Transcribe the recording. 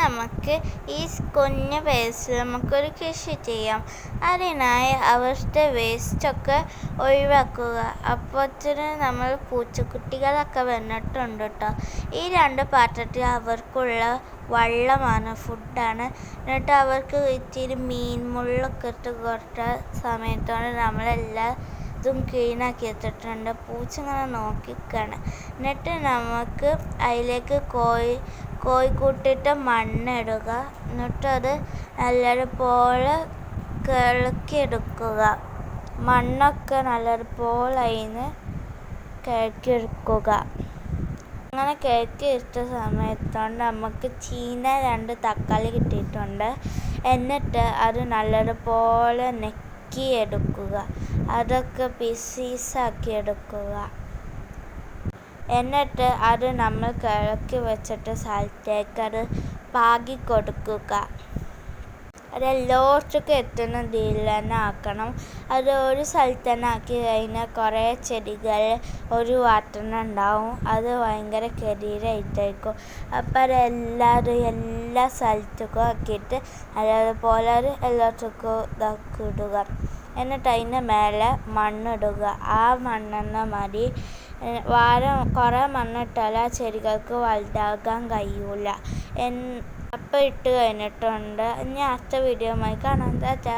നമുക്ക് ഈ കുഞ്ഞ് വേസ്റ്റിൽ നമുക്കൊരു കൃഷി ചെയ്യാം. അതിനായി അവരുടെ വേസ്റ്റൊക്കെ ഒഴിവാക്കുക. അപ്പോഴത്തേന് നമ്മൾ പൂച്ചക്കുട്ടികളൊക്കെ വന്നിട്ടുണ്ട് കേട്ടോ. ഈ 2 പാത്രത്തിൽ അവർക്കുള്ള വെള്ളമാണ്, ഫുഡാണ്. എന്നിട്ട് അവർക്ക് ഇച്ചിരി മീൻ മുള്ളൊക്കെ ഇട്ട് കൊടുത്ത സമയത്താണ് നമ്മളെല്ലാതും ക്ലീനാക്കി എടുത്തിട്ടുണ്ട്. പൂച്ച ഇങ്ങനെ നോക്കിക്കാണ്. എന്നിട്ട് നമുക്ക് അതിലേക്ക് കോഴിക്കൂട്ടിട്ട് മണ്ണിടുക. എന്നിട്ടത് നല്ലതുപോലെ കിളക്കിയെടുക്കുക. മണ്ണൊക്കെ നല്ലതുപോലെ അതിന് കിളക്കിയെടുക്കുക. അങ്ങനെ കിളക്കിയെടുത്ത സമയത്താണ് നമുക്ക് ചീന 2 തക്കാളി കിട്ടിയിട്ടുണ്ട്. എന്നിട്ട് അത് നല്ലതുപോലെ നെക്കിയെടുക്കുക. അതൊക്കെ പീസാക്കി എടുക്കുക. എന്നിട്ട് അത് നമ്മൾ കിളക്കി വെച്ചിട്ട് സ്ഥലത്തേക്ക് അത് പാകി കൊടുക്കുക. അതെല്ലാവർക്കും എത്തുന്ന രീതിയിൽ തന്നെ ആക്കണം. അത് ഒരു സ്ഥലത്ത് തന്നെ ആക്കി കഴിഞ്ഞാൽ കുറേ ചെടികൾ ഒരു വാട്ടന ഉണ്ടാവും. അത് ഭയങ്കര കരിയിലായിട്ടായിരിക്കും. അപ്പം അതെല്ലാവരും എല്ലാ സ്ഥലത്തേക്കും ആക്കിയിട്ട് അതേപോലെ എല്ലാവർക്കും ഇതാക്കി ഇടുക. എന്നിട്ട് അതിൻ്റെ മേലെ മണ്ണിടുക. ആ മണ്ണെണ്ണ മതി. കുറേ മണ്ണിട്ടാൽ ആ ചെടികൾക്ക് വലുതാകാൻ കഴിയില്ല. അപ്പം ഇട്ട് കഴിഞ്ഞിട്ടുണ്ട്. ഇനി അടുത്ത വീഡിയോയുമായി കാണാം. ടാറ്റാ.